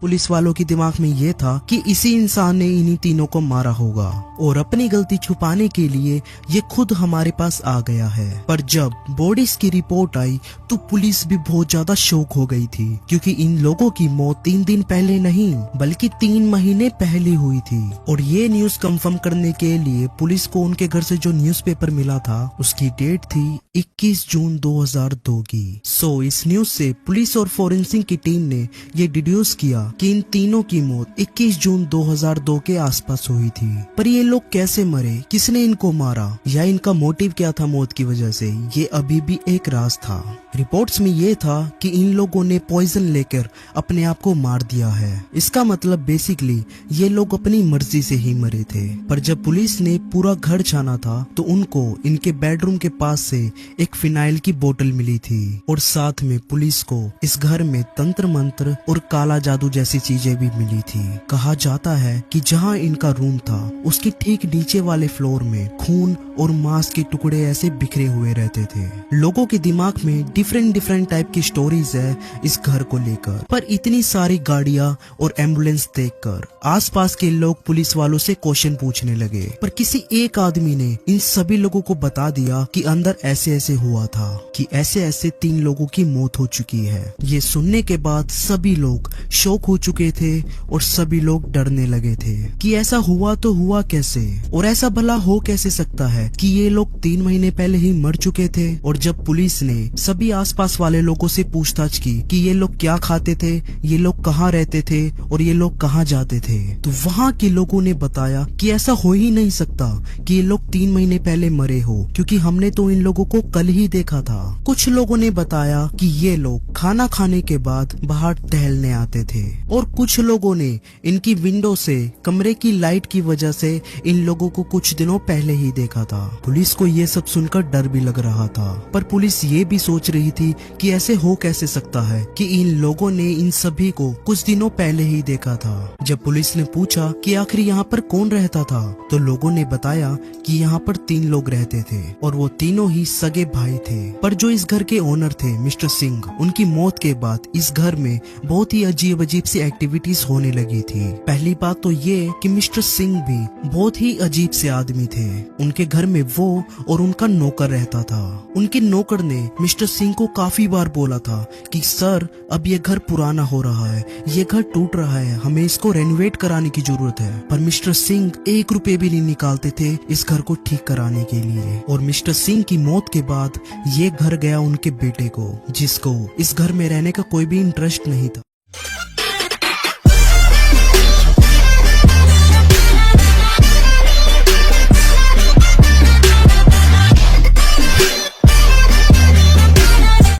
Police वालों के दिमाग में ये था कि इसी इंसान ने इन्हीं तीनों को मारा होगा और अपनी गलती छुपाने के लिए ये खुद हमारे पास आ गया है। पर जब बॉडीज की रिपोर्ट आई तो पुलिस भी बहुत ज्यादा शॉक हो गई थी, क्योंकि इन लोगों की मौत 3 दिन पहले नहीं बल्कि 3 महीने पहले हुई थी। और ये न्यूज कंफर्म करने के लिए पुलिस को उनके घर से जो न्यूज़पेपर मिला था उसकी डेट थी 21 जून 2002 की। इस न्यूज से पुलिस और फोरेंसिक की टीम ने ये डिड्यूस किया कि इन तीनों की मौत 21 जून 2002 के आसपास हुई थी। पर ये लोग कैसे मरे, किसने इनको मारा या इनका मोटिव क्या था मौत की वजह से, ये अभी भी एक राज था। रिपोर्ट्स में ये था कि इन लोगों ने पॉइजन लेकर अपने आप को मार दिया है। इसका मतलब बेसिकली ये लोग अपनी मर्जी से ही मरे थे। पर जब पुलिस ने पूरा घर छाना था तो उनको इनके बेडरूम के पास से एक फिनाइल की बोतल मिली थी और साथ में पुलिस को इस घर में तंत्र मंत्र और काला जादू जैसी चीजें भी मिली थी। कहा जाता है कि जहां इनका रूम था उसके ठीक नीचे वाले फ्लोर में खून और मांस के टुकड़े ऐसे बिखरे हुए रहते थे। लोगों के दिमाग में डिफरेंट टाइप की स्टोरीज है इस घर को लेकर। पर इतनी सारी गाड़ियां और एम्बुलेंस देखकर आसपास के लोग पुलिस वालों से क्वेश्चन पूछने लगे। पर किसी एक आदमी ने इन सभी लोगों को बता दिया कि अंदर ऐसे ऐसे हुआ था, कि ऐसे ऐसे 3 लोगों की मौत हो चुकी है। ये सुनने के बाद सभी लोग शॉक हो चुके थे और सभी लोग डरने लगे थे कि ऐसा हुआ तो हुआ कैसे, और ऐसा भला हो कैसे सकता है कि ये लोग 3 महीने पहले ही मर चुके थे। और जब पुलिस ने सभी आसपास वाले लोगों से पूछताछ की कि ये लोग क्या खाते थे, ये लोग कहाँ रहते थे और ये लोग कहाँ जाते थे, तो वहाँ के लोगों ने बताया कि ऐसा हो ही नहीं सकता कि ये लोग 3 महीने पहले मरे हो, क्योंकि हमने तो इन लोगों को कल ही देखा था। कुछ लोगों ने बताया कि ये लोग खाना खाने के बाद बाहर टहलने आते थे और कुछ लोगों ने इनकी विंडो से कमरे की लाइट की वजह से इन लोगों को कुछ दिनों पहले ही देखा था। पुलिस को ये सब सुनकर डर भी लग रहा था, पर पुलिस ये भी सोच रही थी कि ऐसे हो कैसे सकता है कि इन लोगों ने इन सभी को कुछ दिनों पहले ही देखा था। जब पुलिस ने पूछा कि आखिर यहाँ पर कौन रहता था, तो लोगों ने बताया कि यहाँ पर 3 लोग रहते थे और वो तीनों ही सगे भाई थे। पर जो इस घर के ओनर थे मिस्टर सिंह, उनकी मौत के बाद इस घर में बहुत ही अजीब सी एक्टिविटीज होने लगी थी। पहली बात तो ये कि मिस्टर सिंह भी बहुत ही अजीब से आदमी थे। उनके घर में वो और उनका नौकर रहता था। उनके नौकर ने मिस्टर सिंह को काफी बार बोला था कि सर अब ये घर पुराना हो रहा है, ये घर टूट रहा है, हमें इसको रेनोवेट कराने की जरूरत है। पर मिस्टर सिंह 1 रुपए भी नहीं निकालते थे इस घर को ठीक कराने के लिए। और मिस्टर सिंह की मौत के बाद ये घर गया उनके बेटे को, जिसको इस घर में रहने का कोई भी इंटरेस्ट नहीं था।